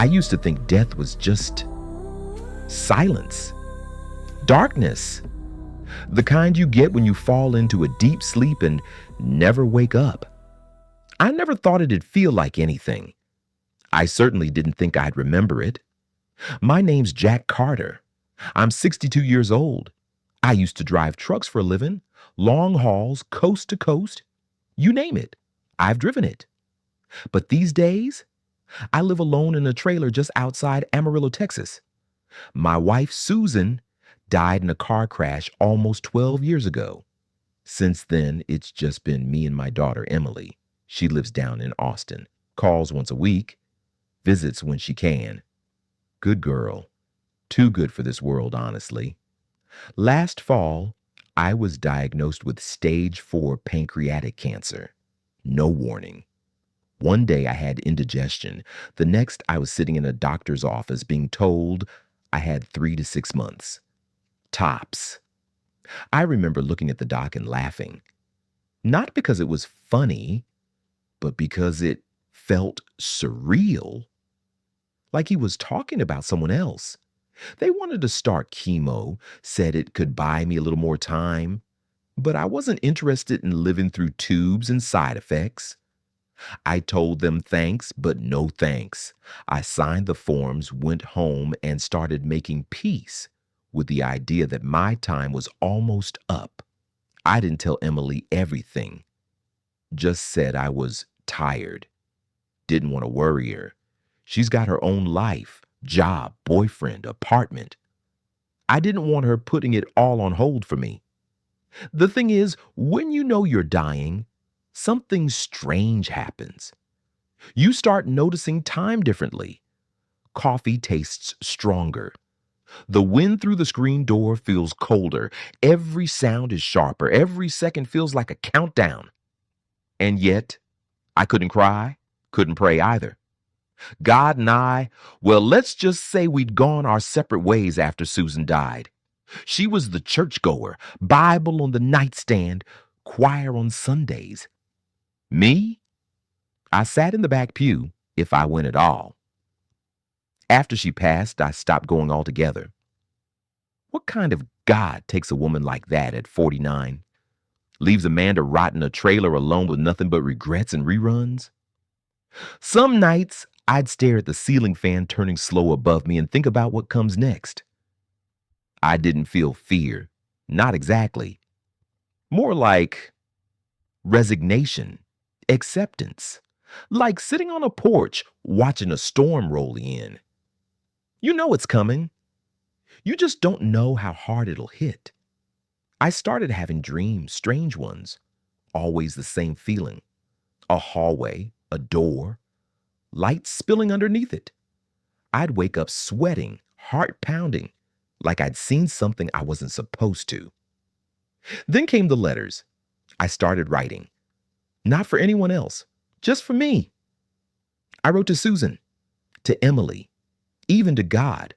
I used to think death was just silence, darkness, the kind you get when you fall into a deep sleep and never wake up. I never thought it'd feel like anything. I certainly didn't think I'd remember it. My name's Jack Carter. I'm 62 years old. I used to drive trucks for a living, long hauls, coast to coast. You name it, I've driven it. But these days, I live alone in a trailer just outside Amarillo, Texas. My wife, Susan, died in a car crash almost 12 years ago. Since then, it's just been me and my daughter, Emily. She lives down in Austin, calls once a week, visits when she can. Good girl. Too good for this world, honestly. Last fall, I was diagnosed with stage 4 pancreatic cancer. No warning. One day I had indigestion. The next, I was sitting in a doctor's office being told I had 3 to 6 months. Tops. I remember looking at the doc and laughing. Not because it was funny, but because it felt surreal. Like he was talking about someone else. They wanted to start chemo, said it could buy me a little more time, but I wasn't interested in living through tubes and side effects. I told them thanks, but no thanks. I signed the forms, went home, and started making peace with the idea that my time was almost up. I didn't tell Emily everything. Just said I was tired. Didn't want to worry her. She's got her own life, job, boyfriend, apartment. I didn't want her putting it all on hold for me. The thing is, when you know you're dying, something strange happens. You start noticing time differently. Coffee tastes stronger. The wind through the screen door feels colder. Every sound is sharper. Every second feels like a countdown. And yet, I couldn't cry, couldn't pray either. God and I, well, let's just say we'd gone our separate ways after Susan died. She was the churchgoer, Bible on the nightstand, choir on Sundays. Me? I sat in the back pew, if I went at all. After she passed, I stopped going altogether. What kind of God takes a woman like that at 49? Leaves a man to rot in a trailer alone with nothing but regrets and reruns? Some nights, I'd stare at the ceiling fan turning slow above me and think about what comes next. I didn't feel fear. Not exactly. More like resignation, acceptance. Like sitting on a porch watching a storm roll in. You know it's coming. You just don't know how hard it'll hit. I started having dreams, strange ones. Always the same feeling. A hallway, a door, light spilling underneath it. I'd wake up sweating, heart pounding, like I'd seen something I wasn't supposed to. Then came the letters. I started writing. Not for anyone else, just for me. I wrote to Susan, to Emily, even to God,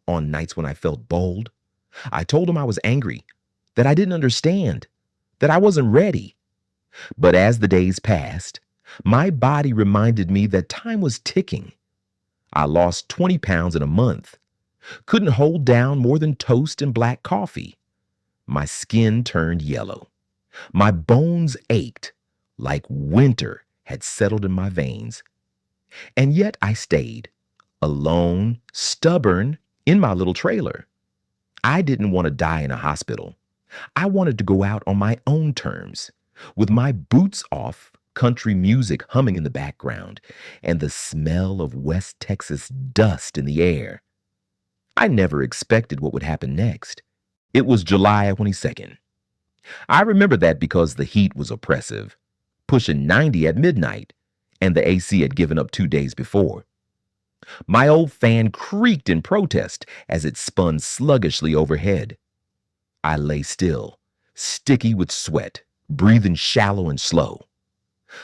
on nights when I felt bold. I told him I was angry, that I didn't understand, that I wasn't ready. But as the days passed, my body reminded me that time was ticking. I lost 20 pounds in a month. Couldn't hold down more than toast and black coffee. My skin turned yellow. My bones ached like winter had settled in my veins. And yet I stayed, alone, stubborn, in my little trailer. I didn't want to die in a hospital. I wanted to go out on my own terms, with my boots off, country music humming in the background, and the smell of West Texas dust in the air. I never expected what would happen next. It was July 22nd. I remember that because the heat was oppressive, pushing 90 at midnight, and the AC had given up 2 days before. My old fan creaked in protest as it spun sluggishly overhead. I lay still, sticky with sweat, breathing shallow and slow.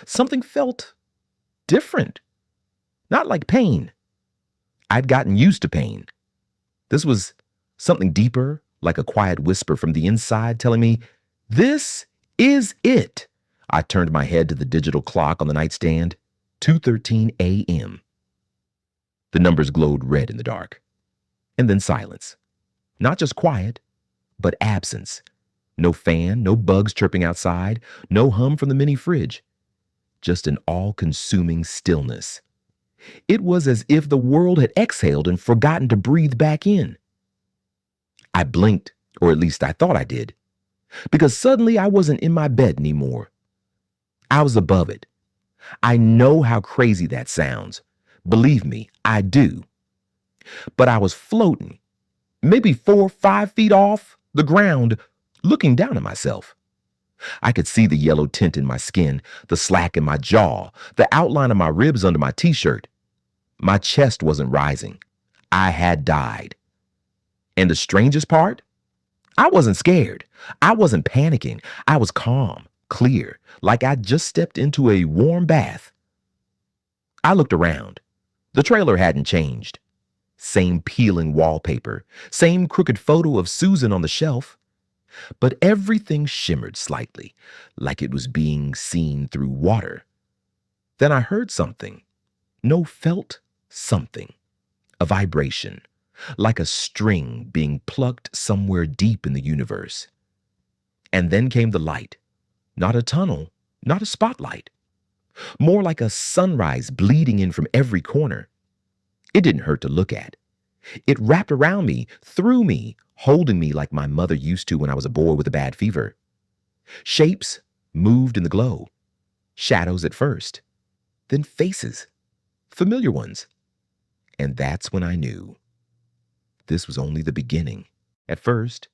Something felt different, not like pain. I'd gotten used to pain. This was something deeper, like a quiet whisper from the inside telling me, this is it. I turned my head to the digital clock on the nightstand, 2:13 a.m. The numbers glowed red in the dark. And then silence. Not just quiet, but absence. No fan, no bugs chirping outside, no hum from the mini fridge. Just an all-consuming stillness. It was as if the world had exhaled and forgotten to breathe back in. I blinked, or at least I thought I did, because suddenly I wasn't in my bed anymore. I was above it. I know how crazy that sounds. Believe me, I do. But I was floating, maybe 4 or 5 feet off the ground, looking down at myself. I could see the yellow tint in my skin, the slack in my jaw, the outline of my ribs under my t-shirt. My chest wasn't rising. I had died. And the strangest part? I wasn't scared. I wasn't panicking. I was calm, clear, like I'd just stepped into a warm bath. I looked around. The trailer hadn't changed. Same peeling wallpaper, same crooked photo of Susan on the shelf. But everything shimmered slightly, like it was being seen through water. Then I heard something. No, felt something. A vibration, like a string being plucked somewhere deep in the universe. And then came the light. Not a tunnel, not a spotlight. More like a sunrise bleeding in from every corner. It didn't hurt to look at. It wrapped around me, through me, holding me like my mother used to when I was a boy with a bad fever. Shapes moved in the glow. Shadows at first. Then faces. Familiar ones. And that's when I knew. This was only the beginning. At first,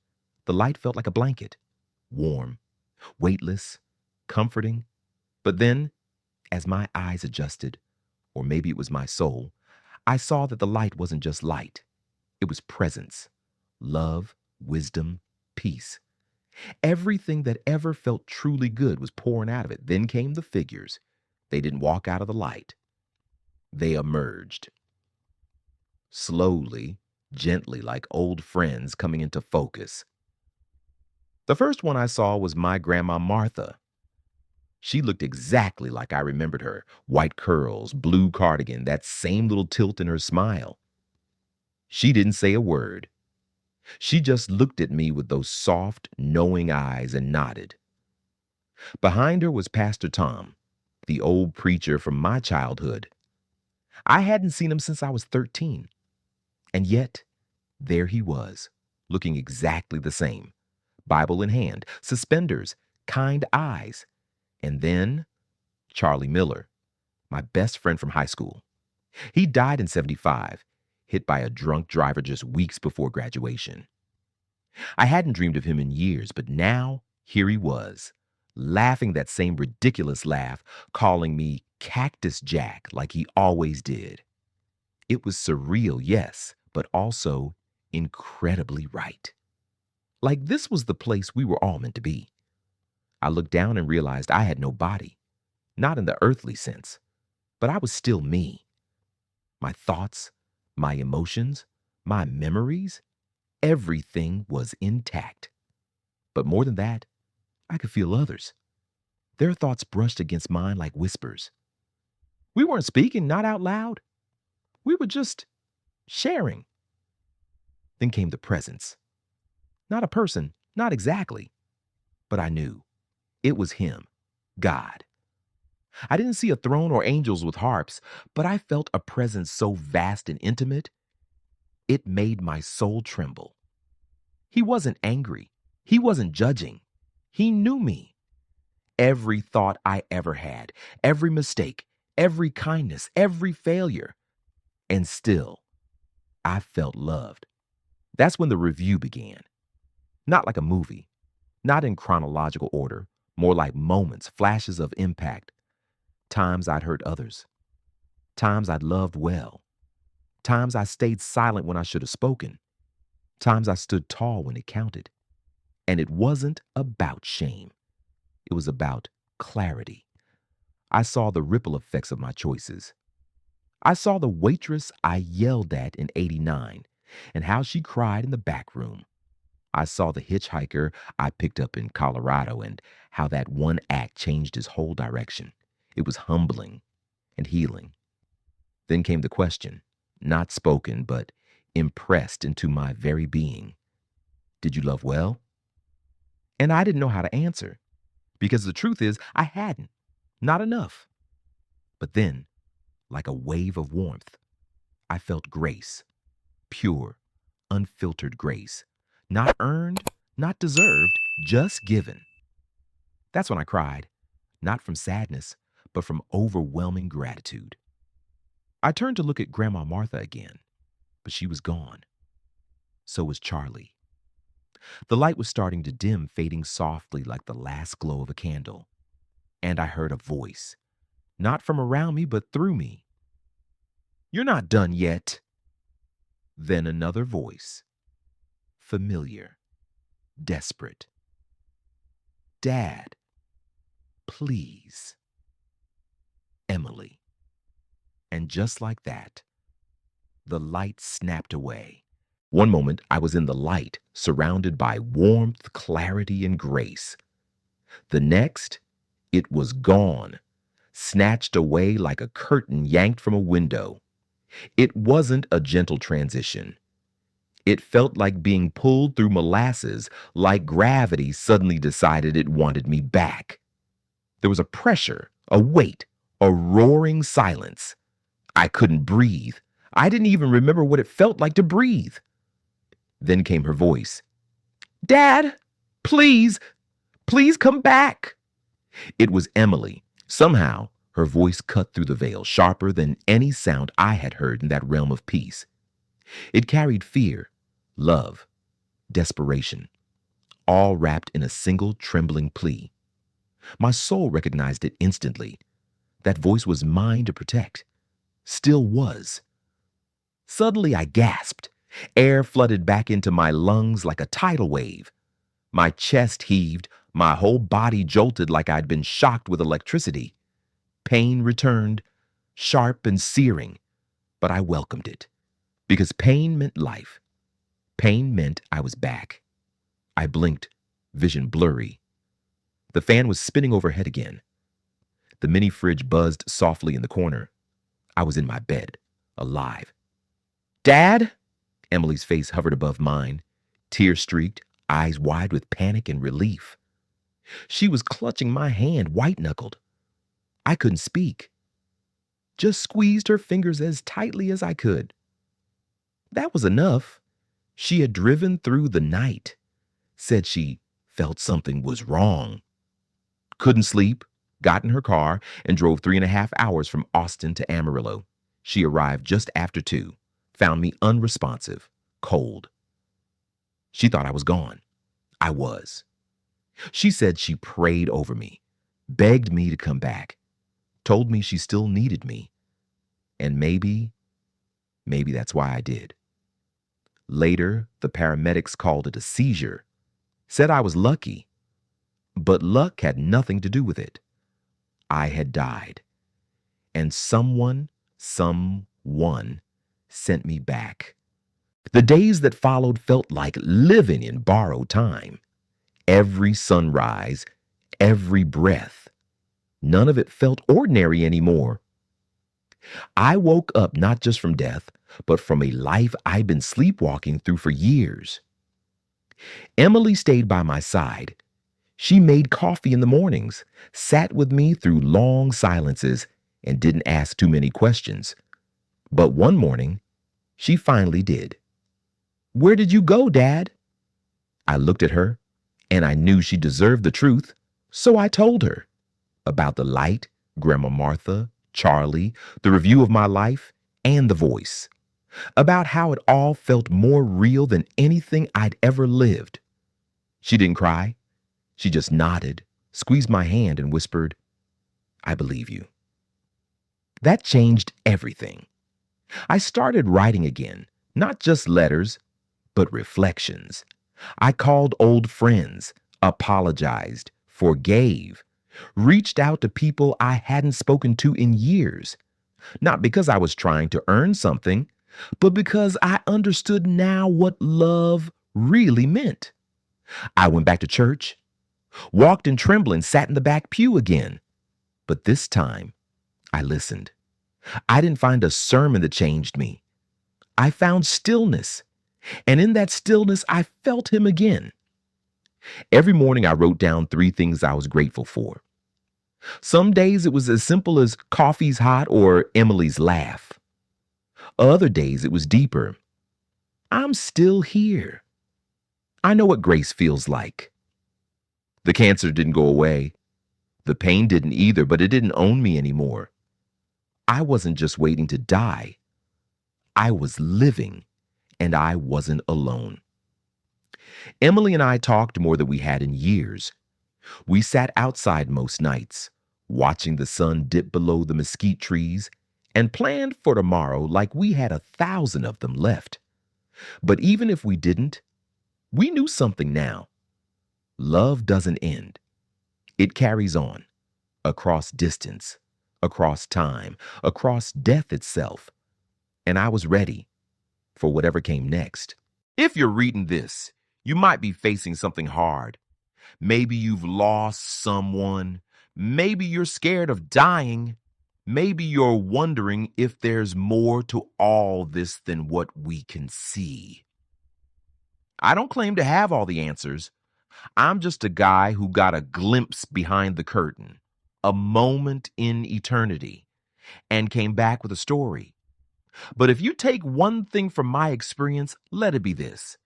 the light felt like a blanket. Warm, weightless, comforting. But then, as my eyes adjusted, or maybe it was my soul, I saw that the light wasn't just light. It was presence, love, wisdom, peace. Everything that ever felt truly good was pouring out of it. Then came the figures. They didn't walk out of the light. They emerged. Slowly, gently, like old friends coming into focus. The first one I saw was my grandma Martha. She looked exactly like I remembered her. White curls, blue cardigan, that same little tilt in her smile. She didn't say a word. She just looked at me with those soft, knowing eyes and nodded. Behind her was Pastor Tom, the old preacher from my childhood. I hadn't seen him since I was 13. And yet, there he was, looking exactly the same. Bible in hand, suspenders, kind eyes. And then, Charlie Miller, my best friend from high school. He died in '75, hit by a drunk driver just weeks before graduation. I hadn't dreamed of him in years, but now, here he was, laughing that same ridiculous laugh, calling me Cactus Jack like he always did. It was surreal, yes, but also incredibly right. Like this was the place we were all meant to be. I looked down and realized I had no body, not in the earthly sense, but I was still me. My thoughts, my emotions, my memories, everything was intact. But more than that, I could feel others. Their thoughts brushed against mine like whispers. We weren't speaking, not out loud. We were just sharing. Then came the presence. Not a person, not exactly, but I knew. It was him, God. I didn't see a throne or angels with harps, but I felt a presence so vast and intimate, it made my soul tremble. He wasn't angry. He wasn't judging. He knew me. Every thought I ever had, every mistake, every kindness, every failure. And still, I felt loved. That's when the review began. Not like a movie, not in chronological order, more like moments, flashes of impact. Times I'd hurt others. Times I'd loved well. Times I stayed silent when I should have spoken. Times I stood tall when it counted. And it wasn't about shame. It was about clarity. I saw the ripple effects of my choices. I saw the waitress I yelled at in '89 and how she cried in the back room. I saw the hitchhiker I picked up in Colorado and how that one act changed his whole direction. It was humbling and healing. Then came the question, not spoken, but impressed into my very being. Did you love well? And I didn't know how to answer because the truth is, I hadn't. Not enough. But then, like a wave of warmth, I felt grace, pure, unfiltered grace. Not earned, not deserved, just given. That's when I cried, not from sadness, but from overwhelming gratitude. I turned to look at Grandma Martha again, but she was gone. So was Charlie. The light was starting to dim, fading softly like the last glow of a candle. And I heard a voice, not from around me, but through me. You're not done yet. Then another voice, familiar, desperate. Dad, please. Emily. And just like that, the light snapped away. One moment I was in the light, surrounded by warmth, clarity, and grace. The next, it was gone, snatched away like a curtain yanked from a window. It wasn't a gentle transition. It felt like being pulled through molasses, like gravity suddenly decided it wanted me back. There was a pressure, a weight, a roaring silence. I couldn't breathe. I didn't even remember what it felt like to breathe. Then came her voice. Dad, please, please come back. It was Emily. Somehow, her voice cut through the veil, sharper than any sound I had heard in that realm of peace. It carried fear, love, desperation, all wrapped in a single trembling plea. My soul recognized it instantly. That voice was mine to protect. Still was. Suddenly I gasped. Air flooded back into my lungs like a tidal wave. My chest heaved, my whole body jolted like I'd been shocked with electricity. Pain returned, sharp and searing, but I welcomed it. Because pain meant life. Pain meant I was back. I blinked, vision blurry. The fan was spinning overhead again. The mini fridge buzzed softly in the corner. I was in my bed, alive. Dad? Emily's face hovered above mine, tear-streaked, eyes wide with panic and relief. She was clutching my hand, white-knuckled. I couldn't speak. Just squeezed her fingers as tightly as I could. That was enough. She had driven through the night. Said she felt something was wrong. Couldn't sleep, got in her car, and drove 3.5 hours from Austin to Amarillo. She arrived just after 2, found me unresponsive, cold. She thought I was gone. I was. She said she prayed over me, begged me to come back, told me she still needed me. And maybe that's why I did. Later, the paramedics called it a seizure, said I was lucky, but luck had nothing to do with it. I had died, and someone sent me back. The days that followed felt like living in borrowed time. Every sunrise, every breath, none of it felt ordinary anymore. I woke up not just from death, but from a life I'd been sleepwalking through for years. Emily stayed by my side. She made coffee in the mornings, sat with me through long silences, and didn't ask too many questions. But one morning, she finally did. Where did you go, Dad? I looked at her, and I knew she deserved the truth, so I told her about the light, Grandma Martha, Charlie, the review of my life, and the voice. About how it all felt more real than anything I'd ever lived. She didn't cry. She just nodded, squeezed my hand, and whispered, I believe you. That changed everything. I started writing again, not just letters, but reflections. I called old friends, apologized, forgave, reached out to people I hadn't spoken to in years. Not because I was trying to earn something, but because I understood now what love really meant. I went back to church, walked in trembling, sat in the back pew again. But this time, I listened. I didn't find a sermon that changed me. I found stillness, and in that stillness, I felt him again. Every morning, I wrote down 3 things I was grateful for. Some days it was as simple as coffee's hot or Emily's laugh. Other days it was deeper. I'm still here. I know what grace feels like. The cancer didn't go away. The pain didn't either, but it didn't own me anymore. I wasn't just waiting to die. I was living, and I wasn't alone. Emily and I talked more than we had in years. We sat outside most nights, watching the sun dip below the mesquite trees, and planned for tomorrow like we had 1,000 of them left. But even if we didn't, we knew something now. Love doesn't end. It carries on, across distance, across time, across death itself. And I was ready for whatever came next. If you're reading this, you might be facing something hard. Maybe you've lost someone. Maybe you're scared of dying. Maybe you're wondering if there's more to all this than what we can see. I don't claim to have all the answers. I'm just a guy who got a glimpse behind the curtain, a moment in eternity, and came back with a story. But if you take one thing from my experience, let it be this.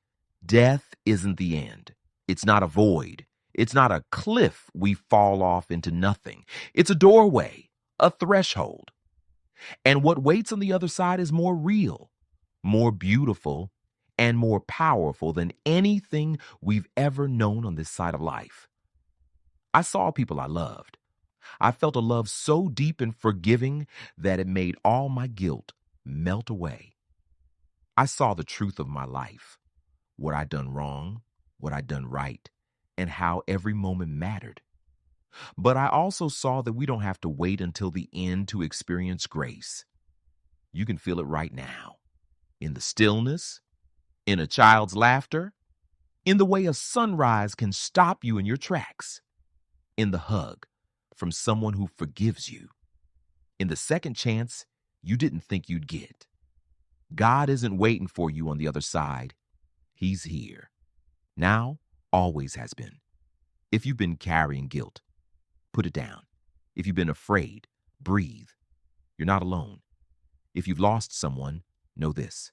Death isn't the end. It's not a void. It's not a cliff we fall off into nothing. It's a doorway, a threshold. And what waits on the other side is more real, more beautiful, and more powerful than anything we've ever known on this side of life. I saw people I loved. I felt a love so deep and forgiving that it made all my guilt melt away. I saw the truth of my life, what I'd done wrong, what I'd done right, and how every moment mattered. But I also saw that we don't have to wait until the end to experience grace. You can feel it right now, in the stillness, in a child's laughter, in the way a sunrise can stop you in your tracks, in the hug from someone who forgives you, in the second chance you didn't think you'd get. God isn't waiting for you on the other side. He's here. Now, always has been. If you've been carrying guilt, put it down. If you've been afraid, breathe. You're not alone. If you've lost someone, know this.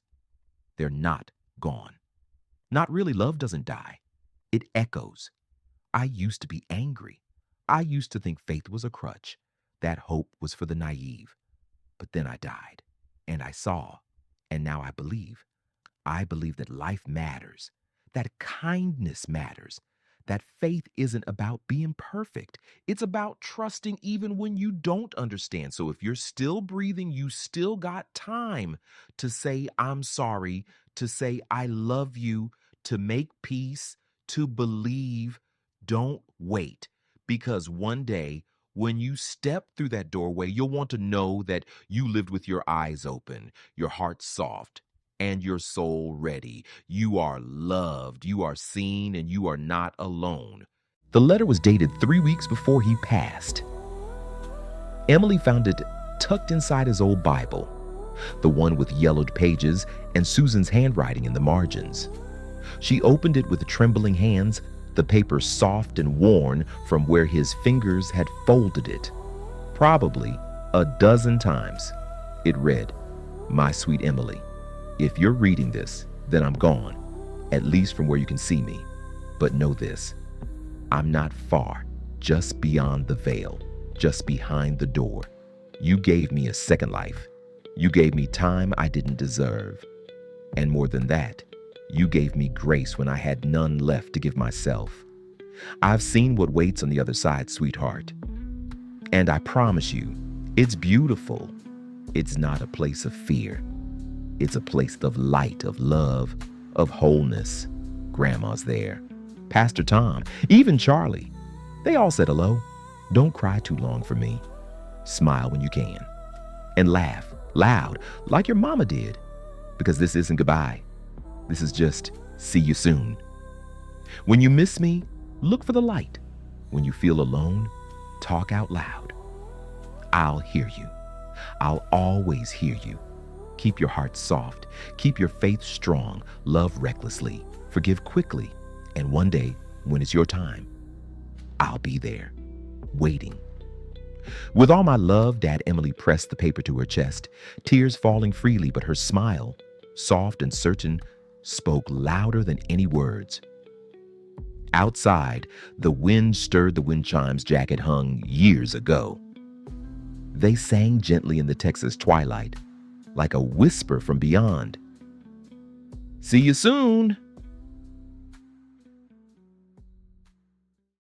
They're not gone. Not really. Love doesn't die. It echoes. I used to be angry. I used to think faith was a crutch, that hope was for the naive. But then I died, and I saw, and now I believe. I believe that life matters, that kindness matters, that faith isn't about being perfect. It's about trusting even when you don't understand. So if you're still breathing, you still got time to say, I'm sorry, to say, I love you, to make peace, to believe. Don't wait, because one day when you step through that doorway, you'll want to know that you lived with your eyes open, your heart soft, and your soul ready. You are loved, you are seen, and you are not alone. The letter was dated 3 weeks before he passed. Emily found it tucked inside his old Bible, the one with yellowed pages and Susan's handwriting in the margins. She opened it with trembling hands, the paper soft and worn from where his fingers had folded it. Probably a dozen times. It read, My sweet Emily, if you're reading this, then I'm gone, at least from where you can see me. But know this, I'm not far, just beyond the veil, just behind the door. You gave me a second life. You gave me time I didn't deserve. And more than that, you gave me grace when I had none left to give myself. I've seen what waits on the other side, sweetheart. And I promise you, it's beautiful. It's not a place of fear. It's a place of light, of love, of wholeness. Grandma's there. Pastor Tom, even Charlie. They all said hello. Don't cry too long for me. Smile when you can. And laugh loud like your mama did. Because this isn't goodbye. This is just see you soon. When you miss me, look for the light. When you feel alone, talk out loud. I'll hear you. I'll always hear you. Keep your heart soft. Keep your faith strong. Love recklessly. Forgive quickly. And one day, when it's your time, I'll be there, waiting. With all my love, Dad Emily pressed the paper to her chest, tears falling freely, but her smile, soft and certain, spoke louder than any words. Outside, the wind stirred the wind chimes Jack had hung years ago. They sang gently in the Texas twilight, like a whisper from beyond. See you soon.